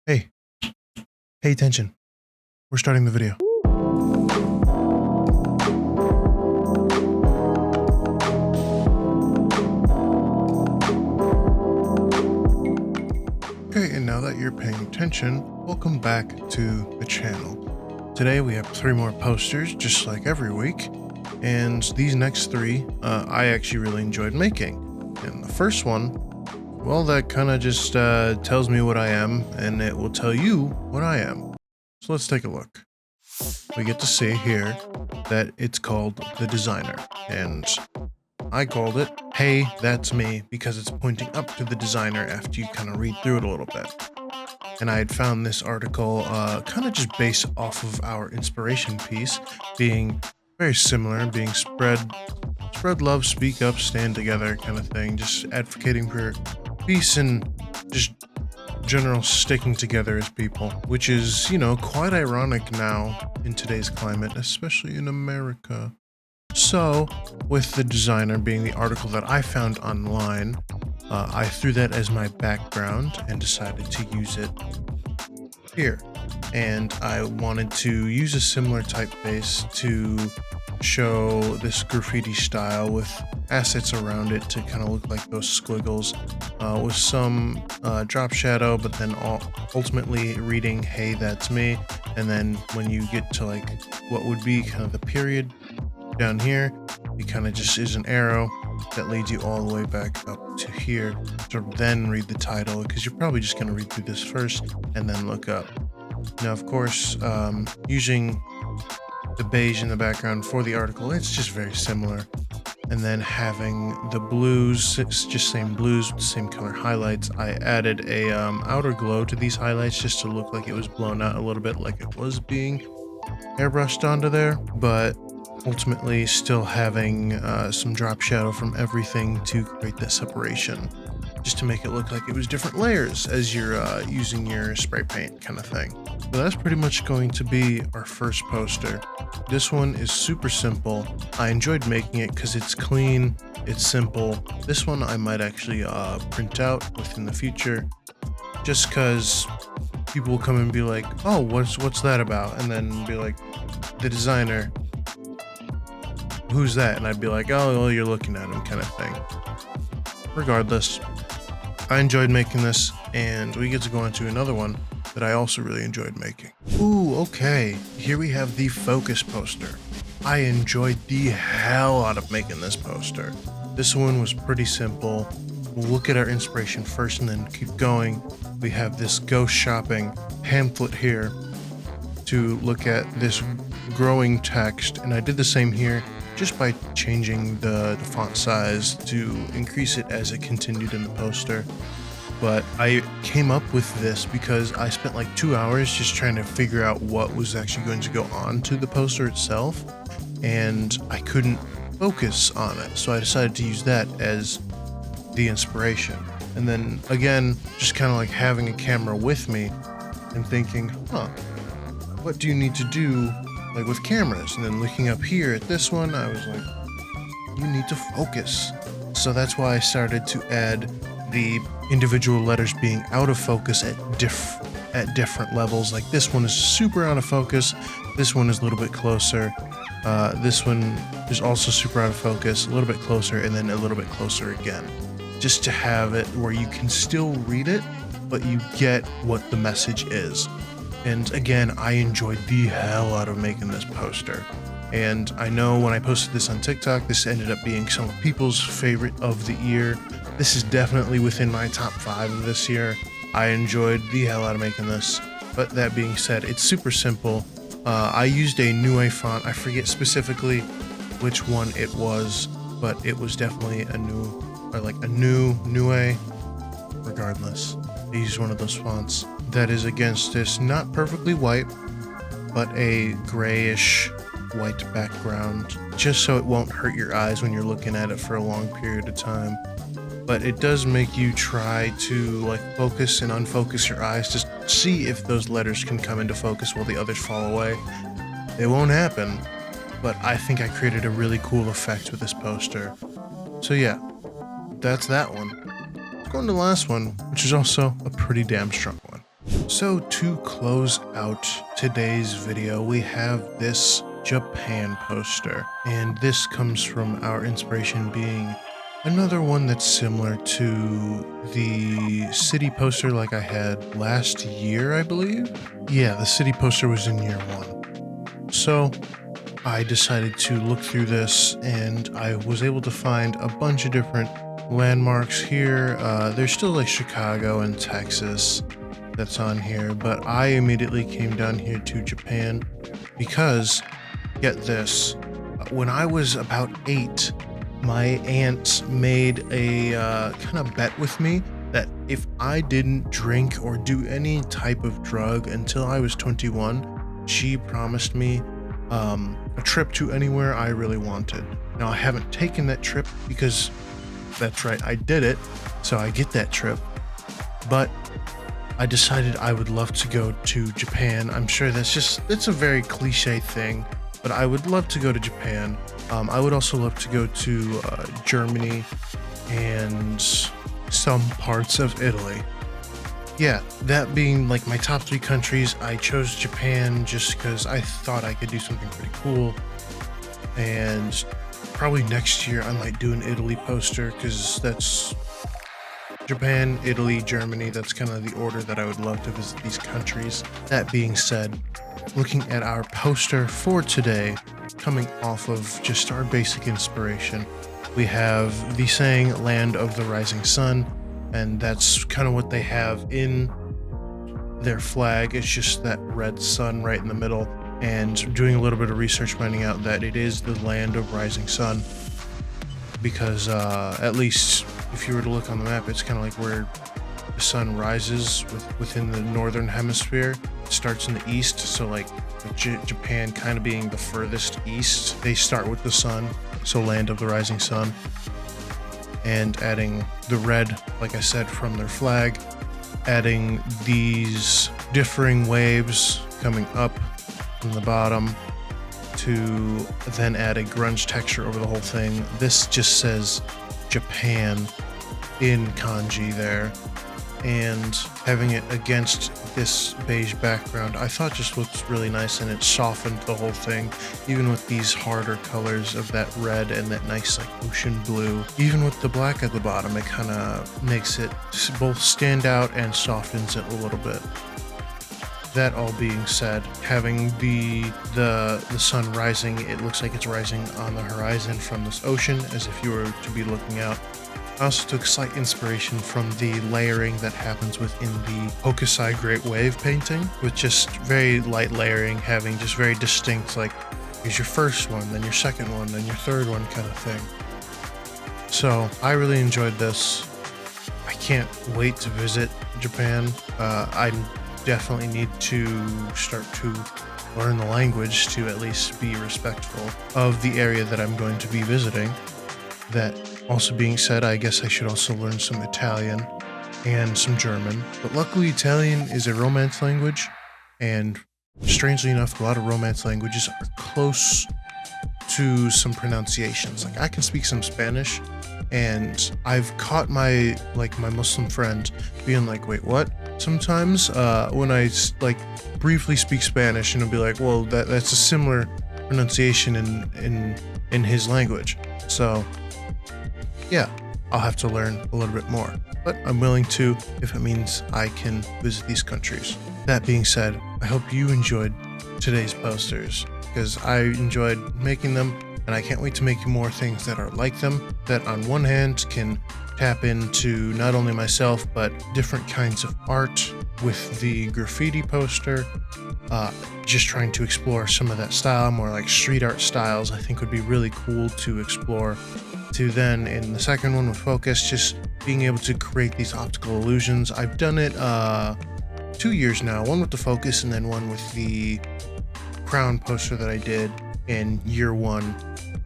Hey, pay attention. We're starting the video. Okay, and now that you're paying attention, welcome back to the channel. Today we have 3 more posters, just like every week, and these next 3 I actually really enjoyed making. And the first one, well, that kind of just tells me what I am, and it will tell you what I am. So let's take a look. We get to see here that it's called The Designer, and I called it Hey, That's Me because it's pointing up to the designer after you kind of read through it a little bit. And I had found this article kind of just based off of our inspiration piece being very similar, being spread love, speak up, stand together kind of thing, just advocating for peace and just general sticking together as people, which is, quite ironic now in today's climate, especially in America. So, with The Designer being the article that I found online, I threw that as my background and decided to use it here. And I wanted to use a similar typeface to show this graffiti style with assets around it to kind of look like those squiggles with some drop shadow, but then ultimately reading Hey, That's Me. And then when you get to like what would be kind of the period down here, it kind of just is an arrow that leads you all the way back up to here to then read the title, because you're probably just going to read through this first and then look up. Now, of course, using the beige in the background for the article, it's just very similar. And then having the blues, it's just same blues with the same color highlights. I added a outer glow to these highlights just to look like it was blown out a little bit, like it was being airbrushed onto there, but ultimately still having some drop shadow from everything to create that separation, just to make it look like it was different layers as you're using your spray paint kind of thing. So that's pretty much going to be our first poster. This one is super simple. I enjoyed making it because it's clean, it's simple. This one I might actually print out within the future, just because people will come and be like, oh, what's that about? And then be like, The Designer, who's that? And I'd be like, oh, well, you're looking at him kind of thing. Regardless, I enjoyed making this, and we get to go into another one that I also really enjoyed making. Ooh, okay, here we have the focus poster. I enjoyed the hell out of making this poster. This one was pretty simple. We'll look at our inspiration first and then keep going. We have this ghost shopping pamphlet here to look at this growing text, and I did the same here just by changing the font size to increase it as it continued in the poster. But I came up with this because I spent like 2 hours just trying to figure out what was actually going to go on to the poster itself, and I couldn't focus on it, so I decided to use that as the inspiration. And then again, just kind of like having a camera with me and thinking, what do you need to do like with cameras? And then looking up here at this one, I was like, you need to focus. So that's why I started to add the individual letters being out of focus at different levels. Like this one is super out of focus, this one is a little bit closer, this one is also super out of focus, a little bit closer, and then a little bit closer again, just to have it where you can still read it, but you get what the message is. And again, I enjoyed the hell out of making this poster. And I know when I posted this on TikTok, this ended up being some of people's favorite of the year. This is definitely within my top 5 of this year. I enjoyed the hell out of making this. But that being said, it's super simple. I used a Nue font. I forget specifically which one it was, but it was definitely a new Nue. Regardless, I used one of those fonts that is against this not perfectly white, but a grayish white background, just so it won't hurt your eyes when you're looking at it for a long period of time. But it does make you try to like focus and unfocus your eyes to see if those letters can come into focus while the others fall away. It won't happen, but I think I created a really cool effect with this poster. So yeah, that's that one. Let's go on to the last one, which is also a pretty damn strong one. So to close out today's video, we have this Japan poster, and this comes from our inspiration being another one that's similar to the city poster like I had last year, I believe. Yeah, the city poster was in year one. So I decided to look through this, and I was able to find a bunch of different landmarks here. There's still like Chicago and Texas that's on here, but I immediately came down here to Japan because, get this, when I was about 8, my aunt made a kind of bet with me that if I didn't drink or do any type of drug until I was 21, she promised me a trip to anywhere I really wanted. Now, I haven't taken that trip because, that's right, I did it, so I get that trip, but I decided I would love to go to Japan. I'm sure it's a very cliche thing, but I would love to go to Japan. I would also love to go to Germany and some parts of Italy. Yeah, that being like my top 3 countries, I chose Japan just because I thought I could do something pretty cool. And probably next year I might do an Italy poster because that's Japan, Italy, Germany. That's kind of the order that I would love to visit these countries. That being said, looking at our poster for today, coming off of just our basic inspiration, we have the saying Land of the Rising Sun, and that's kind of what they have in their flag. It's just that red sun right in the middle, and doing a little bit of research finding out that it is the Land of Rising Sun because at least if you were to look on the map, it's kind of like where the sun rises within the northern hemisphere. It starts in the east, so like with Japan kind of being the furthest east, they start with the sun, so Land of the Rising Sun. And adding the red, like I said, from their flag, adding these differing waves coming up from the bottom to then add a grunge texture over the whole thing. This just says Japan in kanji there, and having it against this beige background I thought just looked really nice, and it softened the whole thing, even with these harder colors of that red and that nice like ocean blue. Even with the black at the bottom, it kind of makes it both stand out and softens it a little bit. That all being said, having the sun rising, it looks like it's rising on the horizon from this ocean as if you were to be looking out. I also took slight inspiration from the layering that happens within the Hokusai Great Wave painting, with just very light layering, having just very distinct, like, here's your first one, then your second one, then your third one kind of thing. So I really enjoyed this. I can't wait to visit Japan. I definitely need to start to learn the language to at least be respectful of the area that I'm going to be visiting. That also being said, I guess I should also learn some Italian and some German. But luckily, Italian is a Romance language, and strangely enough, a lot of Romance languages are close to some pronunciations. Like, I can speak some Spanish, and I've caught my Muslim friend being like, wait, what? Sometimes when I like briefly speak Spanish, and it'll be like, well, that's a similar pronunciation in his language. So yeah, I'll have to learn a little bit more, but I'm willing to if it means I can visit these countries. That being said, I hope you enjoyed today's posters, because I enjoyed making them, and I can't wait to make more things that are like them, that on one hand can tap into not only myself, but different kinds of art with the graffiti poster, just trying to explore some of that style, more like street art styles I think would be really cool to explore. To then, in the second one with Focus, just being able to create these optical illusions. I've done it 2 years now, one with the Focus and then one with the Crown poster that I did in year one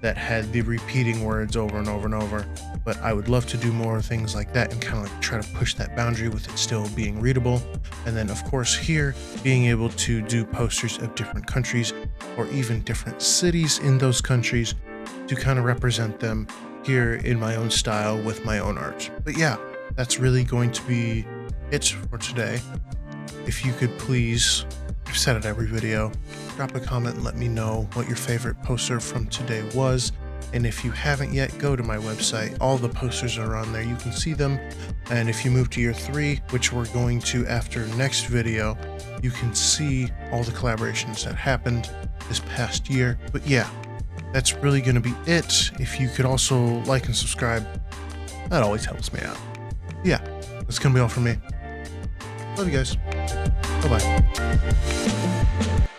that had the repeating words over and over and over. But I would love to do more things like that and kind of like try to push that boundary with it still being readable. And then of course here, being able to do posters of different countries or even different cities in those countries to kind of represent them here in my own style with my own art. But yeah, that's really going to be it for today. if you could please, I've said it every video, drop a comment and let me know what your favorite poster from today was. And if you haven't yet, go to my website. All the posters are on there. You can see them. And if you move to year 3, which we're going to after next video, you can see all the collaborations that happened this past year. But yeah, that's really going to be it. If you could also like and subscribe, that always helps me out. Yeah, that's going to be all from me. Love you guys. Bye-bye.